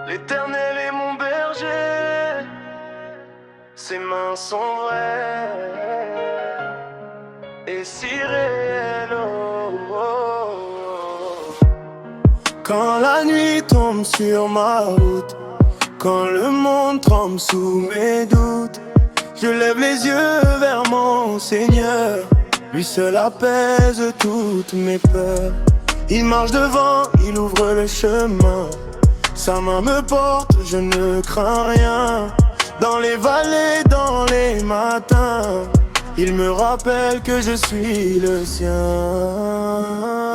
L'Éternel est mon berger, ses mains sont vraies et si réelles. Oh, oh, oh. Quand la nuit tombe sur ma route, quand le monde tremble sous mes doutes, je lève les yeux vers mon Seigneur. Lui seul apaise toutes mes peurs. Il marche devant, il ouvre le chemin. Sa main me porte, je ne crains rien. Dans les vallées, dans les matins, il me rappelle que je suis le sien.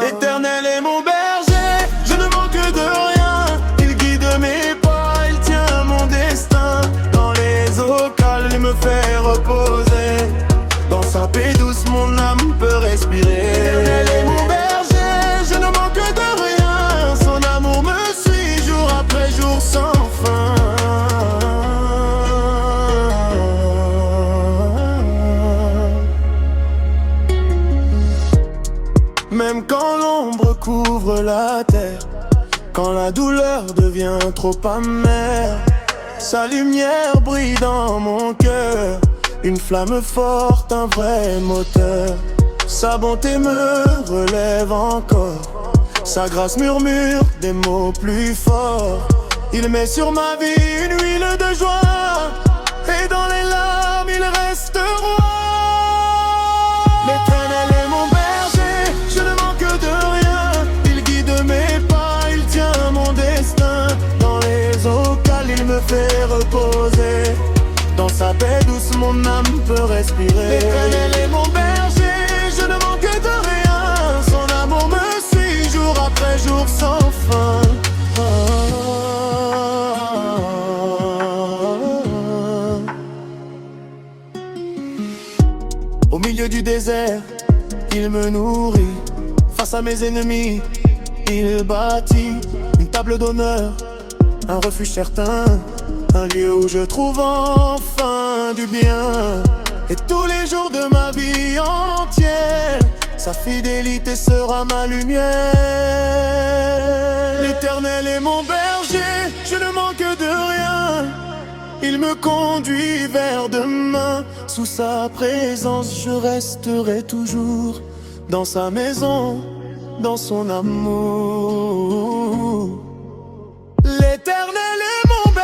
L'Éternel est mon berger, je ne manque de rien. Il guide mes pas, il tient mon destin. Dans les eaux calmes, il me fait reposer. Dans sa paix douce, mon âme peut respirer. L'Éternel est mon berger, je ne manque de rien. Son amour me suit jour après jour sans fin. Même quand l'ombre couvre la terre, quand la douleur devient trop amère, sa lumière brille dans mon cœur. Une flamme forte, un vrai moteur. Sa bonté me relève encore. Sa grâce murmure des mots plus forts. Il met sur ma vie une huile de joie, et dans les larmes il reste roi. L'Éternel est mon berger, je ne manque de rien. Il guide mes pas, il tient mon destin. Dans les eaux calmes il me fait reposer. Dans sa paix douce, mon âme peut respirer. L'Éternel est mon berger, je ne manque de rien. Son amour me suit jour après jour sans fin. Au milieu du désert, il me nourrit. Face à mes ennemis, il bâtit une table d'honneur, un refuge certain. Un lieu où je trouve enfin du bien. Et tous les jours de ma vie entière, sa fidélité sera ma lumière. L'Éternel est mon berger, je ne manque de rien. Il me conduit vers demain. Sous sa présence je resterai toujours. Dans sa maison, dans son amour. L'Éternel est mon berger.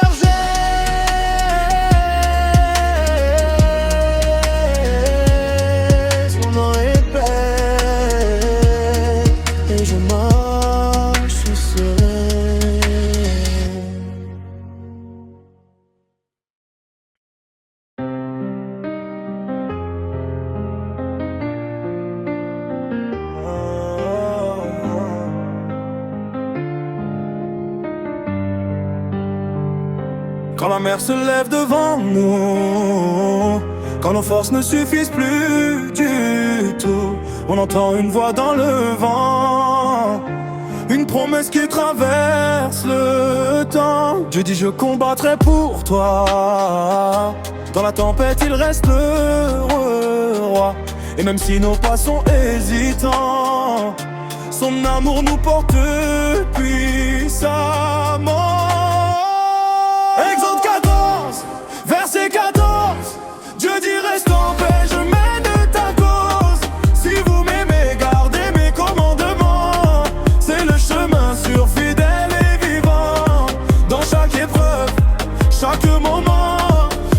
Quand la mer se lève devant nous, quand nos forces ne suffisent plus du tout, on entend une voix dans le vent, une promesse qui traverse le temps. Dieu dit je combattrai pour toi. Dans la tempête il reste le roi. Et même si nos pas sont hésitants, son amour nous porte puissamment. Exode 14, verset 14. Dieu dit reste en paix, je mène ta cause. Si vous m'aimez, gardez mes commandements. C'est le chemin sûr, fidèle et vivant. Dans chaque épreuve, chaque moment,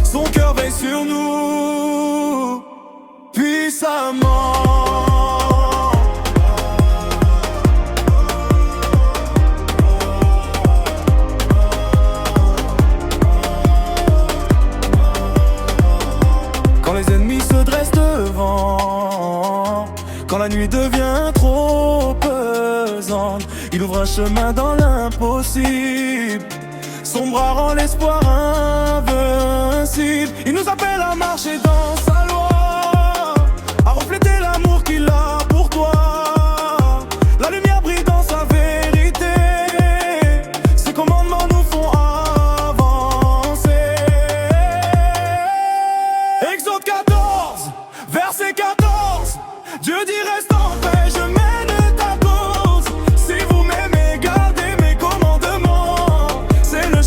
son cœur veille sur nous puissamment. Quand la nuit devient trop pesante, il ouvre un chemin dans l'impossible. Son bras rend l'espoir invincible. Il nous appelle à marcher dans sa loi, à refléter l'amour qu'il a pour toi. La lumière brille dans sa vérité. Ses commandements nous font avancer. Exode 14, verset 14. Dieu dit reste en paix, je mène ta cause. Si vous m'aimez, gardez mes commandements. C'est le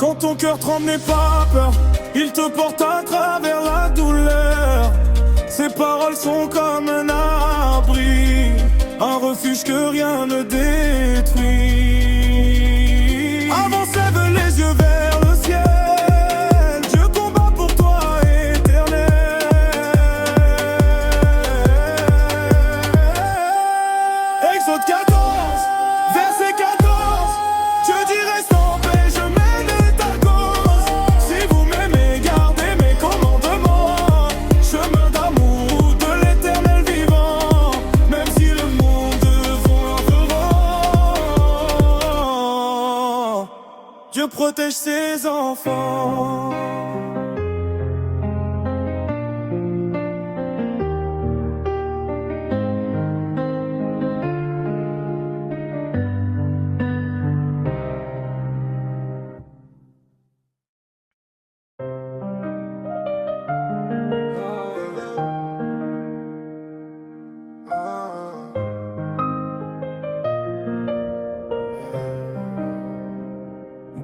Quand ton cœur tremble, n'aie pas peur, il te porte à travers la douleur. Ses paroles sont comme un abri, un refuge que rien ne détruit. Avance, lève les yeux vers le ciel, Dieu combat pour toi éternel. Exode 14, verset 14, Dieu dit reste en paix, je mène ta cause. Si vous m'aimez, gardez mes commandements, chemin d'amour de l'éternel vivant, même si le monde font leur Dieu protège ses enfants.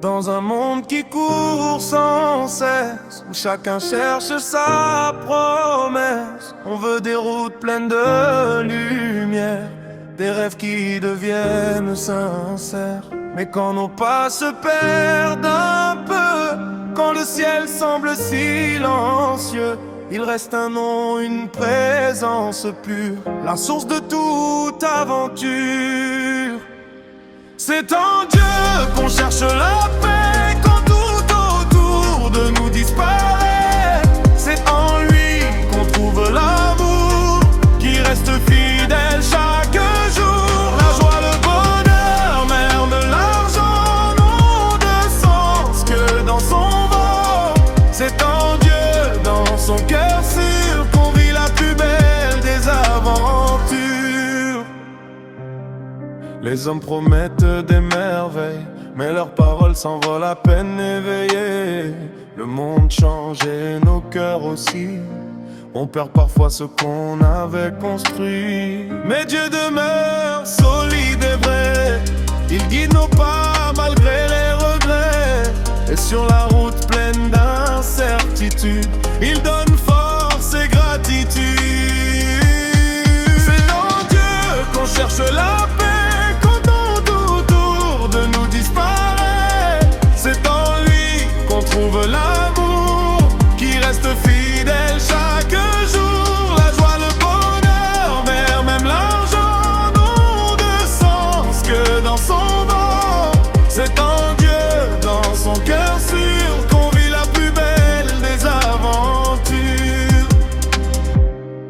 Dans un monde qui court sans cesse, où chacun cherche sa promesse, on veut des routes pleines de lumière, des rêves qui deviennent sincères. Mais quand nos pas se perdent un peu, quand le ciel semble silencieux, il reste un nom, une présence pure, la source de toute aventure. C'est en Dieu qu'on cherche la paix quand tout autour de nous disparaît. C'est en lui qu'on trouve l'amour qui reste fidèle chaque jour. La joie, le bonheur, même l'argent n'ont de sens que dans son ventre. C'est en Dieu, dans son cœur sûr, qu'on vit la plus belle des aventures. Les hommes promettent des merveilles, mais leurs paroles s'envolent à peine éveillées. Le monde change et nos cœurs aussi, on perd parfois ce qu'on avait construit. Mais Dieu demeure solide et vrai, il guide nos pas malgré les regrets. Et sur la route pleine d'incertitudes, il donne force et gratitude. C'est en Dieu qu'on cherche la paix nous disparaît. C'est en lui qu'on trouve l'amour qui reste fidèle chaque jour. La joie, le bonheur, même l'argent n'ont de sens que dans son ventre. C'est en Dieu, dans son cœur sûr, qu'on vit la plus belle des aventures.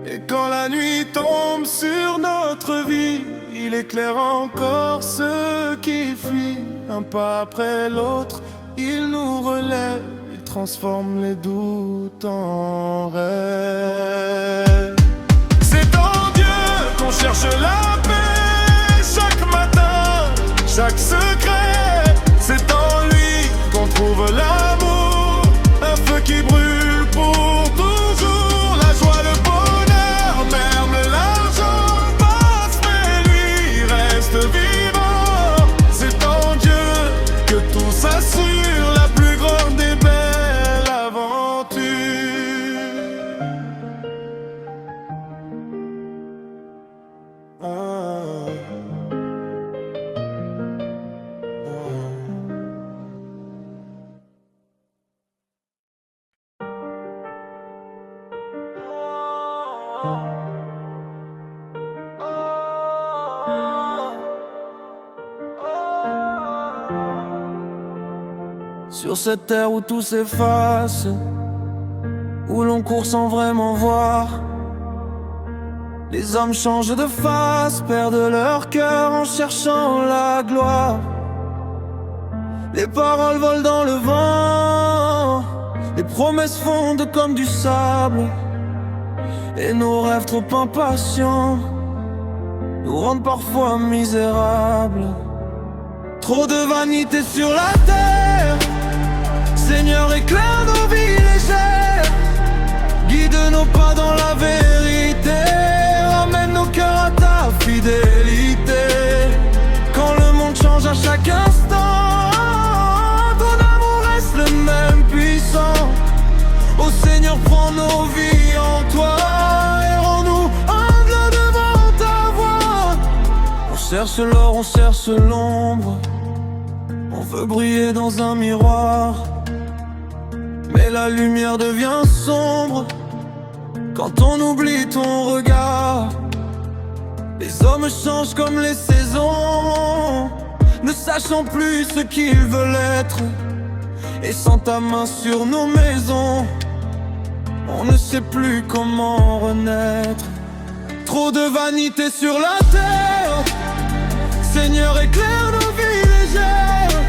Et quand la nuit tombe sur notre vie, il éclaire encore ceux qui fuient. Un pas après l'autre, il nous relève, il transforme les doutes en rêve. C'est en Dieu qu'on cherche la paix chaque matin, chaque secret. C'est en lui qu'on trouve l'amour, un feu qui brûle pour toujours. La joie, le bonheur, même l'argent passe, mais lui reste vivant. C'est en Dieu que tout s'assure, la plus grande et belle aventure. Sur cette terre où tout s'efface, où l'on court sans vraiment voir, les hommes changent de face, perdent leur cœur en cherchant la gloire. Les paroles volent dans le vent, les promesses fondent comme du sable, et nos rêves trop impatients nous rendent parfois misérables. Trop de vanité sur la terre, Seigneur, éclaire nos vies légères, guide nos pas dans la vérité, ramène nos cœurs à ta fidélité. Quand le monde change à chaque instant, ton amour reste cherche l'or, on cherche l'ombre. On veut briller dans un miroir, mais la lumière devient sombre quand on oublie ton regard. Les hommes changent comme les saisons, ne sachant plus ce qu'ils veulent être. Et sans ta main sur nos maisons, on ne sait plus comment renaître. Trop de vanité sur la terre, Seigneur éclaire nos vies légères.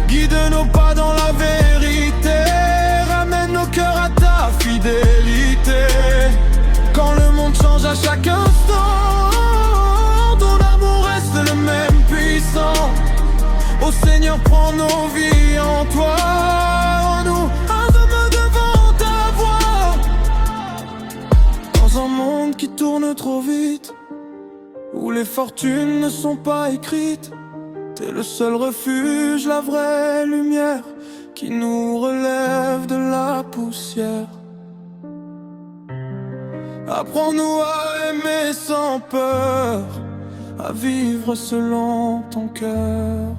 Guide nos pas dans la vérité, ramène nos cœurs à ta fidélité. Quand le monde change à chaque instant, ton amour reste le même puissant. Ô Seigneur, prends nos vies en toi, en nous, un homme devant ta voix. Dans un monde qui tourne trop vite, où les fortunes ne sont pas écrites, t'es le seul refuge, la vraie lumière qui nous relève de la poussière. Apprends-nous à aimer sans peur, à vivre selon ton cœur.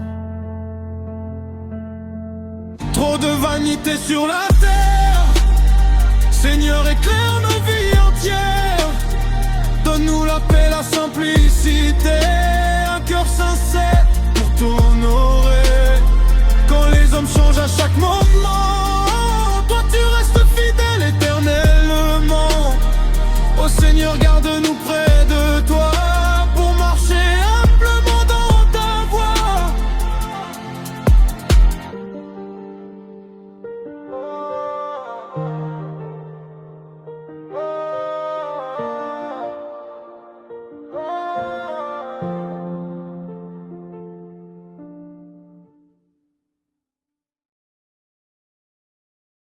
Trop de vanité sur la terre, Seigneur éclaire